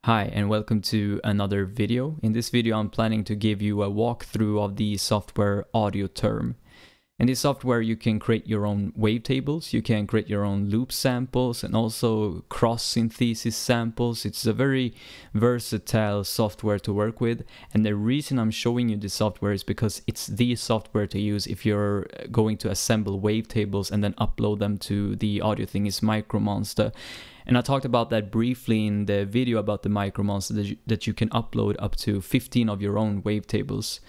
Hi and welcome to another video. In this video I'm planning to give you a walkthrough of the software Audiotherm. In this software you can create your own wavetables, you can create your own loop samples and also cross-synthesis samples. It's a very versatile software to work with, and the reason I'm showing you this software is because it's the software to use if you're going to assemble wavetables and then upload them to the Audiothingies MicroMonsta. And I talked about that briefly in the video about the MicroMonsta, that you can upload up to 15 of your own wavetables.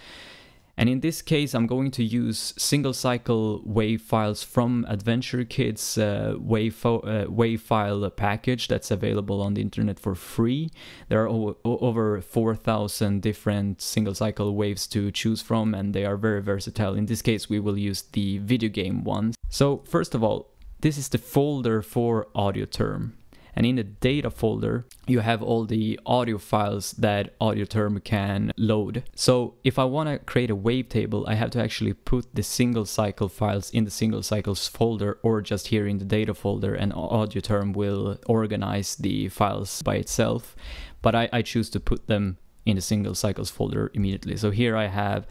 And in this case, I'm going to use single cycle wave files from Adventure Kid's wave file package that's available on the internet for free. There are over 4,000 different single cycle waves to choose from, and they are very versatile. In this case, we will use the video game ones. So first of all, this is the folder for Audiotherm. And in the data folder, you have all the audio files that Audiotherm can load. So if I want to create a wavetable, I have to actually put the single cycle files in the single cycles folder or just here in the data folder, and Audiotherm will organize the files by itself. But I choose to put them in the single cycles folder immediately. So here I have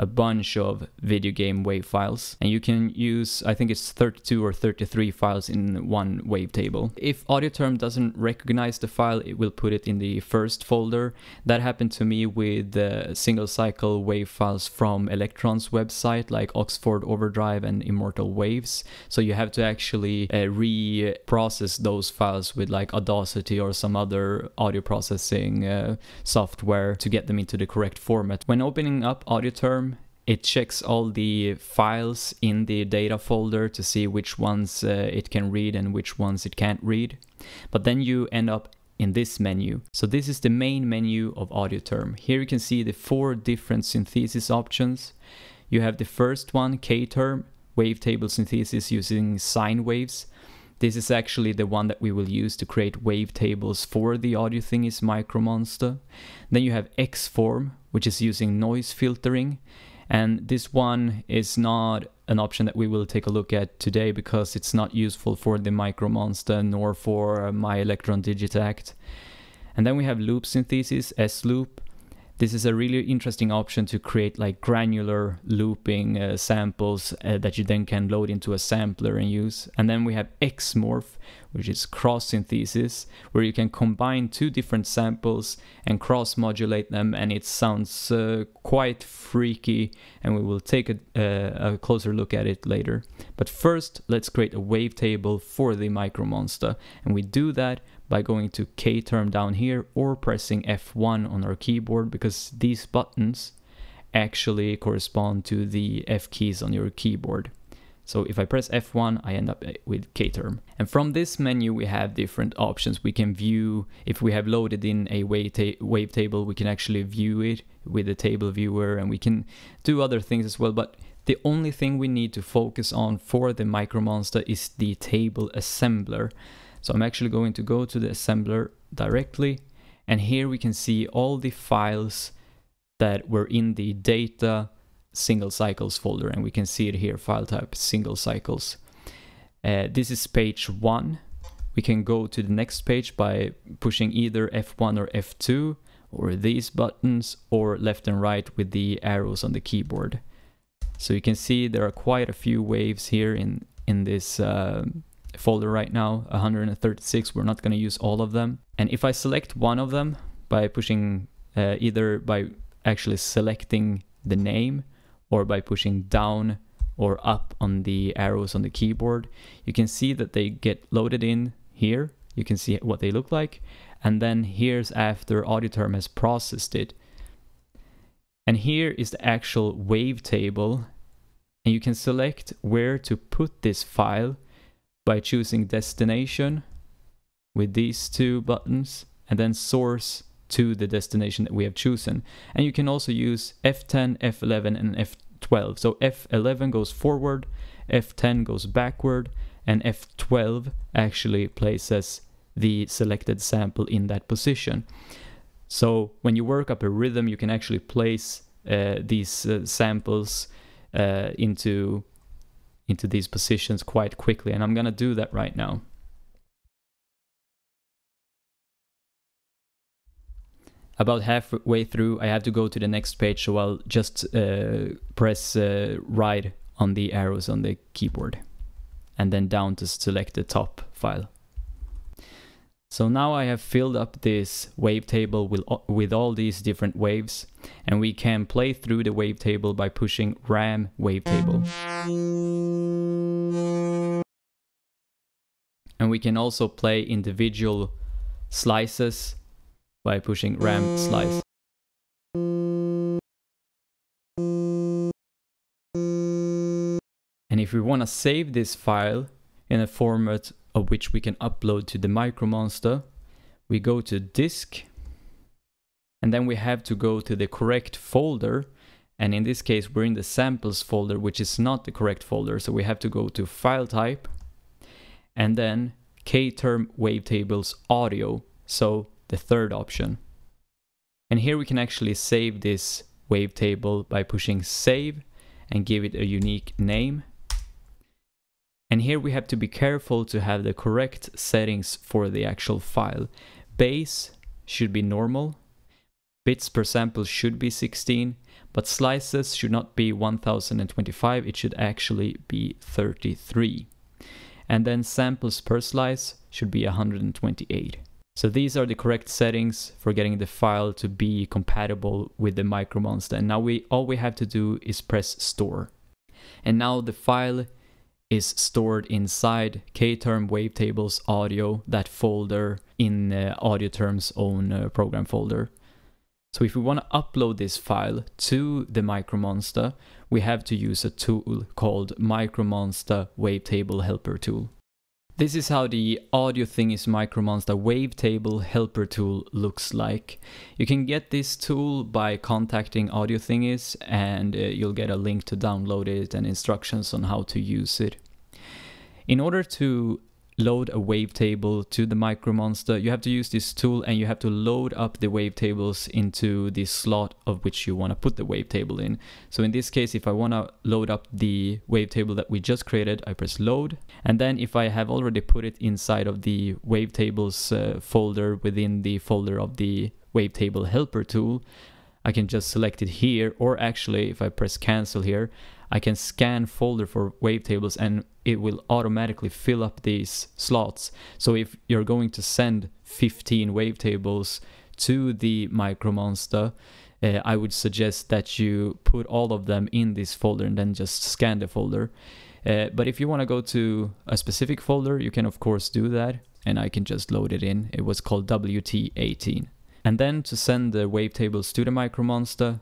a bunch of video game wave files, and you can use, I think it's 32 or 33 files in one wavetable. If Audiotherm doesn't recognize the file, it will put it in the first folder. That happened to me with single cycle wave files from Elektron's website, like Oxford Overdrive and Immortal Waves. So you have to actually reprocess those files with like Audacity or some other audio processing software to get them into the correct format. When opening up Audiotherm, it checks all the files in the data folder to see which ones it can read and which ones it can't read. But then you end up in this menu. So this is the main menu of Audiotherm. Here you can see the 4 different synthesis options. You have the first one, KTERM, wavetable synthesis using sine waves. This is actually the one that we will use to create wavetables for the Audiothingies MicroMonsta. Then you have XForm, which is using noise filtering. And this one is not an option that we will take a look at today because it's not useful for the MicroMonsta nor for my Elektron Digitakt. And then we have loop synthesis, SLOOP. This is a really interesting option to create like granular looping samples that you then can load into a sampler and use. And then we have XMRPH, which is cross synthesis, where you can combine 2 different samples and cross modulate them, and it sounds quite freaky, and we will take a closer look at it later. But first, let's create a wavetable for the MicroMonsta, and we do that by going to KTERM down here or pressing F1 on our keyboard, because these buttons actually correspond to the F keys on your keyboard. So if I press F1, I end up with KTERM. And from this menu, we have different options. We can view, if we have loaded in a wavetable, we can actually view it with a table viewer, and we can do other things as well. But the only thing we need to focus on for the MicroMonsta is the table assembler. So I'm actually going to go to the assembler directly, and here we can see all the files that were in the data single cycles folder, and we can see it here, file type single cycles. This is page 1. We can go to the next page by pushing either F1 or F2 or these buttons, or left and right with the arrows on the keyboard. So you can see there are quite a few waves here in this folder right now, 136. We're not going to use all of them. And if I select one of them by pushing either by actually selecting the name or by pushing down or up on the arrows on the keyboard, you can see that they get loaded in here. You can see what they look like, and then here's after Audiotherm has processed it. And here is the actual wavetable, and you can select where to put this file by choosing destination with these 2 buttons, and then source to the destination that we have chosen. And you can also use F10, F11 and F12. So F11 goes forward, F10 goes backward, and F12 actually places the selected sample in that position. So when you work up a rhythm, you can actually place these samples into these positions quite quickly, and I'm gonna do that right now. About halfway through, I have to go to the next page, so I'll just press right on the arrows on the keyboard and then down to select the top file. So now I have filled up this wavetable with all these different waves, and we can play through the wavetable by pushing RAM wavetable. And we can also play individual slices by pushing RAM slice. And if we want to save this file in a format of which we can upload to the MicroMonsta, we go to disk, and then we have to go to the correct folder, and in this case we're in the samples folder, which is not the correct folder, so we have to go to file type and then KTERM wavetables audio, so the third option. And here we can actually save this wavetable by pushing save and give it a unique name. And here we have to be careful to have the correct settings for the actual file. Base should be normal, bits per sample should be 16, but slices should not be 1025, it should actually be 33. And then samples per slice should be 128. So these are the correct settings for getting the file to be compatible with the MicroMonsta. And now all we have to do is press store. And now the file is stored inside KTERM wavetables audio, that folder in Audiotherm's own program folder. So if we want to upload this file to the MicroMonsta, we have to use a tool called MicroMonsta Wavetable Helper Tool. This is how the Audiothingies MicroMonsta Wavetable Helper Tool looks like. You can get this tool by contacting Audiothingies, and you'll get a link to download it and instructions on how to use it. In order to load a wavetable to the MicroMonsta, you have to use this tool, and you have to load up the wavetables into the slot of which you want to put the wavetable in. So in this case, if I want to load up the wavetable that we just created, I press load, and then if I have already put it inside of the wavetables folder within the folder of the wavetable helper tool, I can just select it here, or actually if I press cancel here, I can scan folder for wavetables and it will automatically fill up these slots. So if you're going to send 15 wavetables to the MicroMonsta, I would suggest that you put all of them in this folder and then just scan the folder. But if you want to go to a specific folder, you can of course do that, and I can just load it in. It was called WT18. And then to send the wavetables to the MicroMonsta,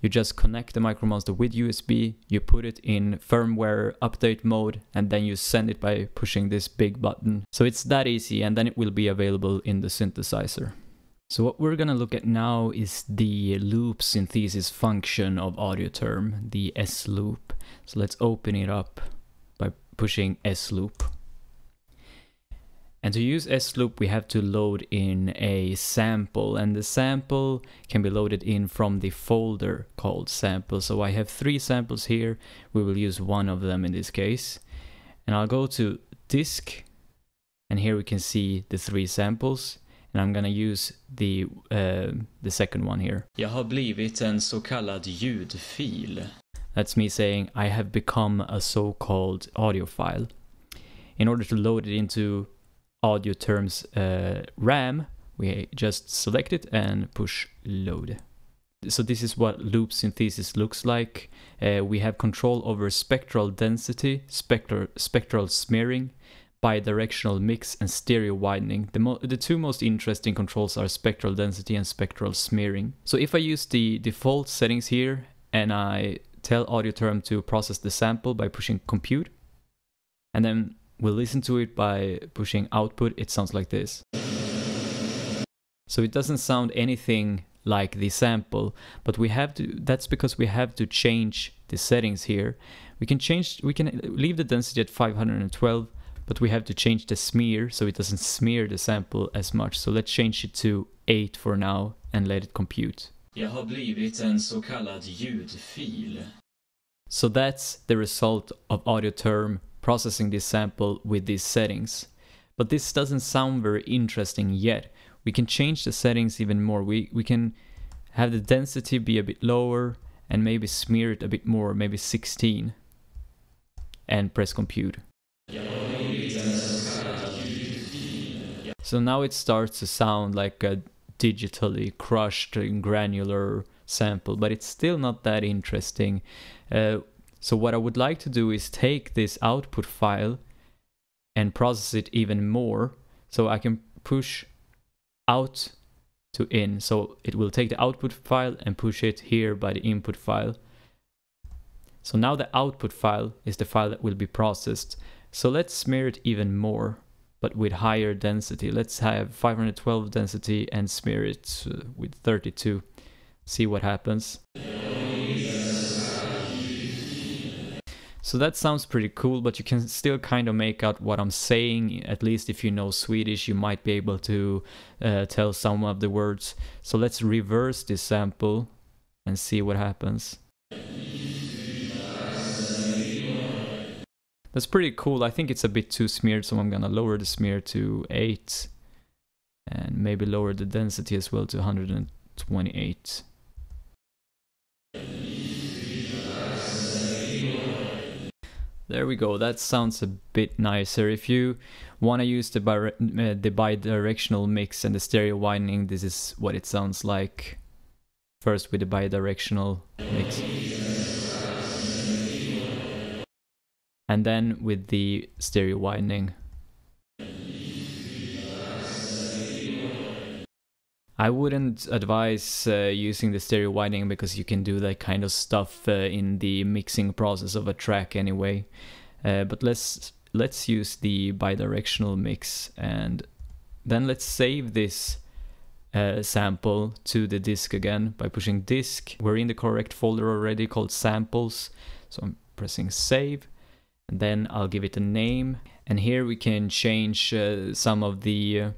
you just connect the MicroMonsta with USB, you put it in firmware update mode, and then you send it by pushing this big button. So it's that easy, and then it will be available in the synthesizer. So what we're gonna look at now is the loop synthesis function of Audiotherm, the SLOOP. So let's open it up by pushing SLOOP. And to use SLOOP, we have to load in a sample, and the sample can be loaded in from the folder called sample. So I have 3 samples here. We will use one of them in this case. And I'll go to disk, and here we can see the 3 samples. And I'm gonna use the second one here. Jag har blivit en så kallad ljudfil. That's me saying I have become a so-called audio file. In order to load it into Audiotherm's RAM, we just select it and push load. So this is what loop synthesis looks like. We have control over spectral density, spectral smearing, bidirectional mix, and stereo widening. The 2 most interesting controls are spectral density and spectral smearing. So if I use the default settings here and I tell Audiotherm to process the sample by pushing compute, and then we'll listen to it by pushing output, it sounds like this. So it doesn't sound anything like the sample, but that's because we have to change the settings here. We can leave the density at 512, but we have to change the smear so it doesn't smear the sample as much. So let's change it to 8 for now and let it compute. Jag har blivit en så kallad ljudfil. So that's the result of Audiotherm processing this sample with these settings. But this doesn't sound very interesting yet. we can change the settings even more. We can have the density be a bit lower and maybe smear it a bit more, maybe 16, and press compute. So now it starts to sound like a digitally crushed and granular sample, but it's still not that interesting. So what I would like to do is take this output file and process it even more, so I can push out to in. So it will take the output file and push it here by the input file. So now the output file is the file that will be processed. So let's smear it even more, but with higher density. Let's have 512 density and smear it with 32. See what happens. So that sounds pretty cool, but you can still kind of make out what I'm saying. At least if you know Swedish, you might be able to tell some of the words. So let's reverse this sample and see what happens. That's pretty cool. I think it's a bit too smeared, so I'm gonna lower the smear to 8 and maybe lower the density as well to 128. There we go, that sounds a bit nicer. If you want to use the bidirectional mix and the stereo widening, this is what it sounds like. First with the bidirectional mix. And then with the stereo widening. I wouldn't advise using the stereo widening because you can do that kind of stuff in the mixing process of a track anyway. But let's use the bidirectional mix, and then let's save this sample to the disk again by pushing disk. We're in the correct folder already called samples, so I'm pressing save, and then I'll give it a name. And here we can change some of the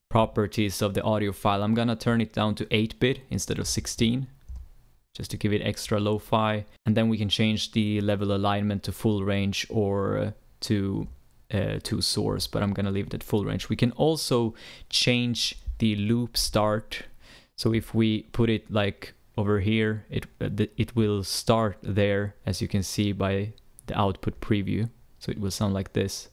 properties of the audio file. I'm gonna turn it down to 8-bit instead of 16, just to give it extra lo-fi. And then we can change the level alignment to full range or to source, but I'm gonna leave it at full range. We can also change the loop start. So if we put it like over here, it will start there, as you can see by the output preview. So it will sound like this.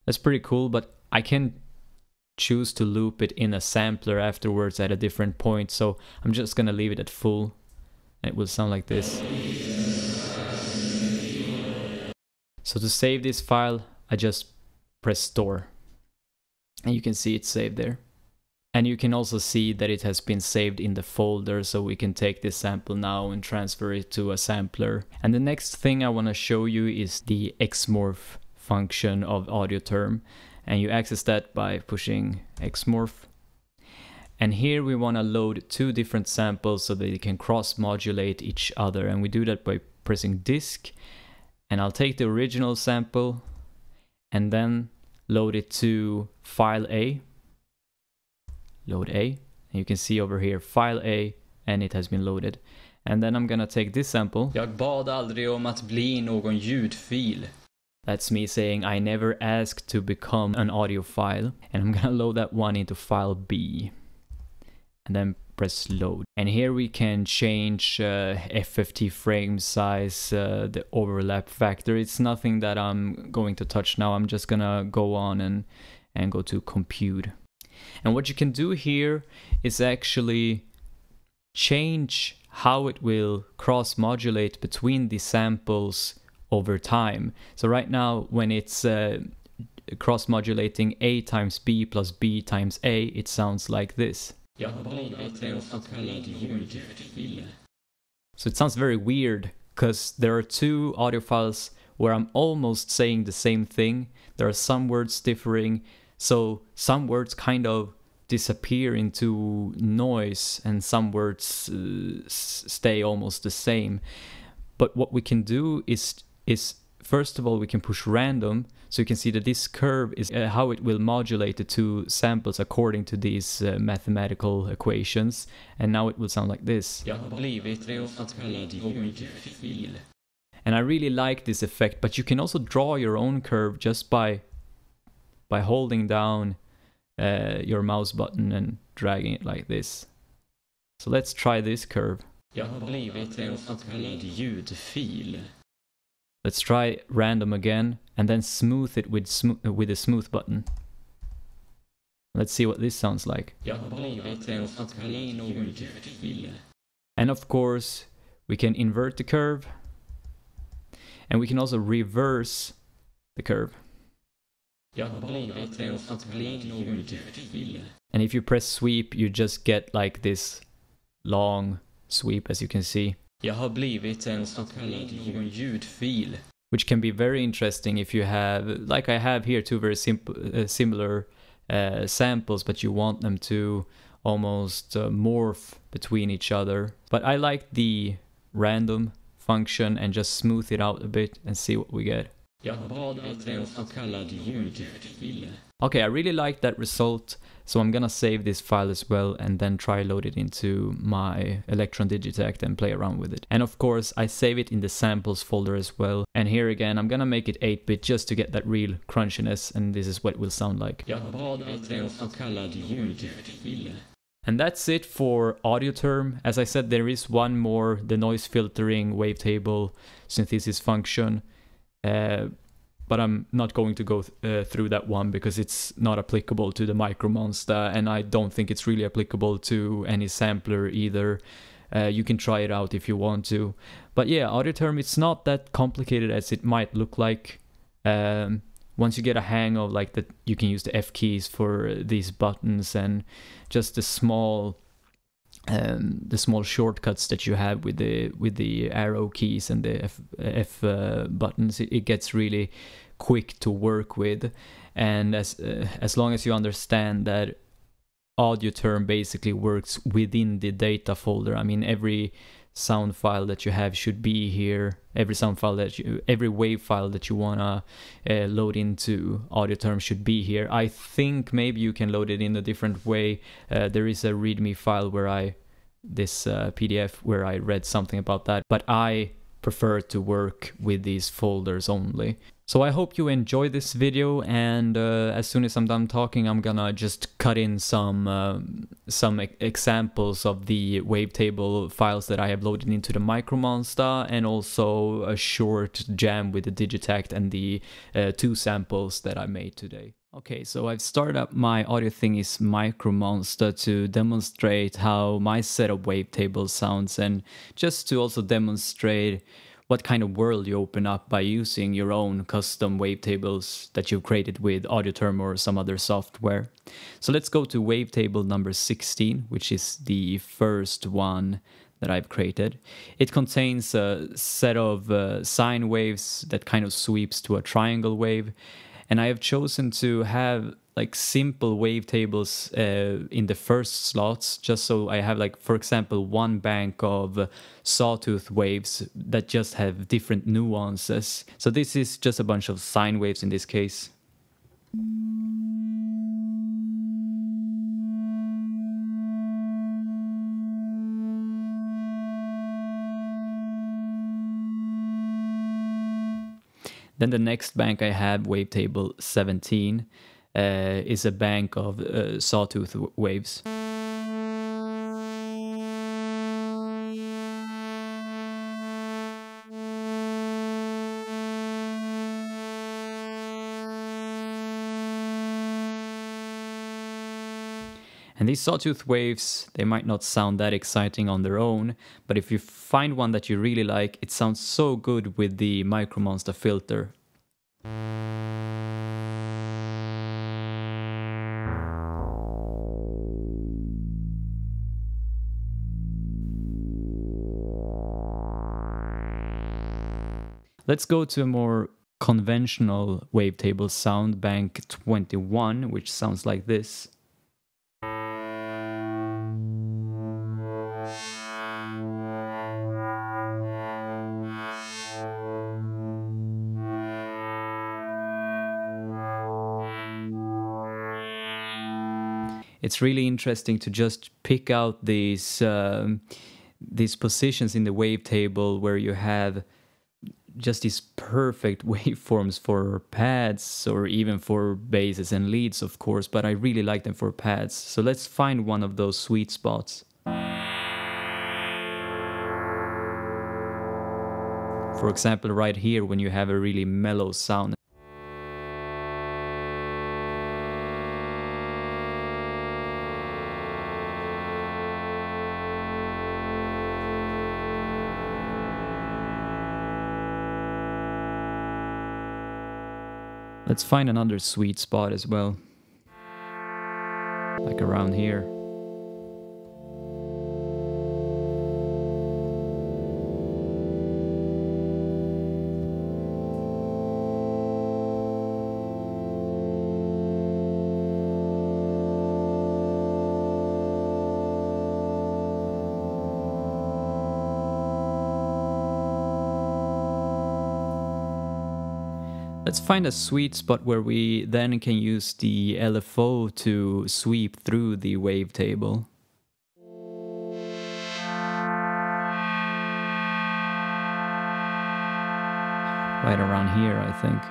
That's pretty cool, but I can choose to loop it in a sampler afterwards at a different point, so I'm just gonna leave it at full. It will sound like this. So to save this file, I just press store. And you can see it's saved there. And you can also see that it has been saved in the folder, so we can take this sample now and transfer it to a sampler. And the next thing I want to show you is the XMorph function of Audiotherm, and you access that by pushing XMorph. And here we want to load two different samples so that they can cross-modulate each other, and we do that by pressing disk. And I'll take the original sample and then load it to file A. Load A, and you can see over here file A, and it has been loaded. And then I'm gonna take this sample. Jag bad aldrig om att bli någon ljudfil. That's me saying I never asked to become an audio file. And I'm gonna load that one into file B. And then press load. And here we can change FFT frame size, the overlap factor. It's nothing that I'm going to touch now. I'm just gonna go on and go to compute. And what you can do here is actually change how it will cross-modulate between the samples over time. So right now, when it's cross-modulating A times B plus B times A, it sounds like this. So it sounds very weird, because there are two audio files where I'm almost saying the same thing. There are some words differing, so some words kind of disappear into noise and some words stay almost the same. But what we can do is first of all, we can push random, so you can see that this curve is how it will modulate the two samples according to these mathematical equations. And now it will sound like this. And I really like this effect, but you can also draw your own curve just by holding down your mouse button and dragging it like this. So let's try this curve. Jag har blivit en så kallad ljudfil. Let's try random again and then smooth it with the smooth button. Let's see what this sounds like. Jag har blivit en så kallad ljudfil. And of course, we can invert the curve. And we can also reverse the curve. Jag har blivit en så kallad ljudfil. And if you press sweep, you just get like this long sweep, as you can see. Jag har blivit en så kallad ljudfil. Which can be very interesting if you have, like I have here, two very simple, similar samples, but you want them to almost morph between each other. But I like the random function and just smooth it out a bit and see what we get. Jag har blivit en så kallad ljudfil. Okay, I really like that result, so I'm gonna save this file as well and then try load it into my Elektron Digitakt and play around with it. And of course, I save it in the samples folder as well. And here again, I'm gonna make it 8-bit just to get that real crunchiness, and this is what it will sound like. Jag har blivit en så kallad ljudfil. And that's it for Audiotherm. As I said, there is one more, the noise filtering wavetable synthesis function. But I'm not going to go through that one because it's not applicable to the MicroMonsta, and I don't think it's really applicable to any sampler either. You can try it out if you want to. But yeah, Audiotherm, it's not that complicated as it might look like. Once you get a hang of like that, you can use the F keys for these buttons and just the small shortcuts that you have with the arrow keys and the F buttons. It gets really quick to work with, and as long as you understand that Audiotherm basically works within the data folder. I mean, every sound file that you have should be here. Every wave file that you wanna load into Audiotherm should be here. I think maybe you can load it in a different way. There is a README file where this PDF where I read something about that, but I prefer to work with these folders only. So I hope you enjoy this video, and as soon as I'm done talking, I'm gonna just cut in some examples of the wavetable files that I have loaded into the MicroMonsta, and also a short jam with the Digitakt and the 2 samples that I made today. Okay, so I've started up my Audiothingies MicroMonsta to demonstrate how my set of wavetables sounds, and just to also demonstrate what kind of world you open up by using your own custom wavetables that you've created with Audiotherm or some other software. So let's go to wavetable number 16, which is the first one that I've created. It contains a set of sine waves that kind of sweeps to a triangle wave. And I have chosen to have like simple wavetables in the first slots, just so I have, like, for example, one bank of sawtooth waves that just have different nuances. So this is just a bunch of sine waves in this case. Then the next bank I have, wavetable 17, is a bank of sawtooth waves. And these sawtooth waves, they might not sound that exciting on their own, but if you find one that you really like, it sounds so good with the MicroMonsta filter. Let's go to a more conventional wavetable sound, bank 21, which sounds like this. It's really interesting to just pick out these positions in the wavetable where you have just these perfect waveforms for pads or even for basses and leads, of course, but I really like them for pads. So let's find one of those sweet spots. For example, right here when you have a really mellow sound. Let's find another sweet spot as well, like around here. Let's find a sweet spot where we then can use the LFO to sweep through the wavetable. Right around here, I think.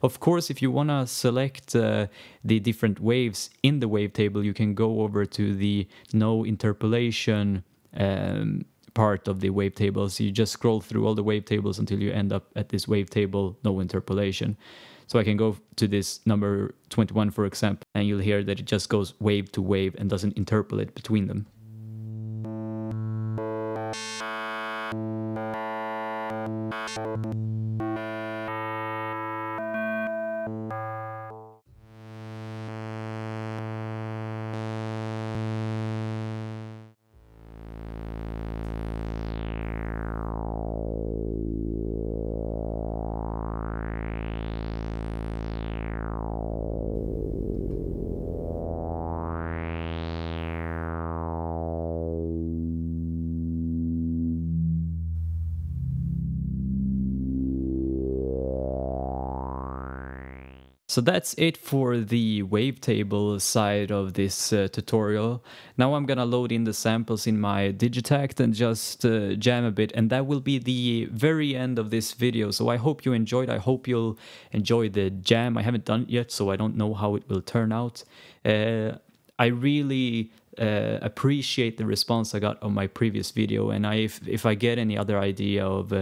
Of course, if you want to select the different waves in the wavetable, you can go over to the no interpolation part of the wavetable. So you just scroll through all the wavetables until you end up at this wavetable no interpolation. So I can go to this number 21, for example, and you'll hear that it just goes wave to wave and doesn't interpolate between them. So that's it for the wavetable side of this tutorial. Now I'm gonna load in the samples in my Digitakt and just jam a bit, and that will be the very end of this video. So I hope you enjoyed. I hope you'll enjoy the jam. I haven't done it yet, so I don't know how it will turn out. I really appreciate the response I got on my previous video, and if I get any other idea of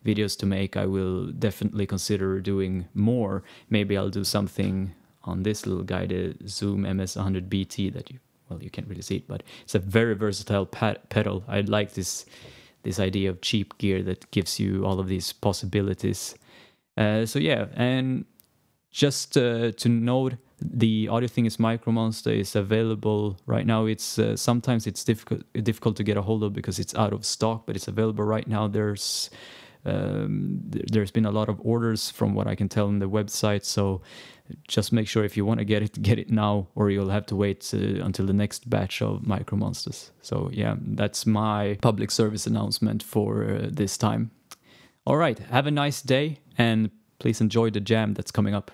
videos to make, I will definitely consider doing more. Maybe I'll do something on this little guy, the Zoom MS-100BT, that you can't really see it, but it's a very versatile pedal. I like this idea of cheap gear that gives you all of these possibilities. So yeah, and just to note, the Audiothingies MicroMonsta is available right now. It's sometimes it's difficult to get a hold of because it's out of stock, but it's available right now. There's been a lot of orders from what I can tell on the website, so just make sure if you want to get it now, or you'll have to wait until the next batch of MicroMonstas. So yeah, that's my public service announcement for this time. All right, have a nice day, and please enjoy the jam that's coming up.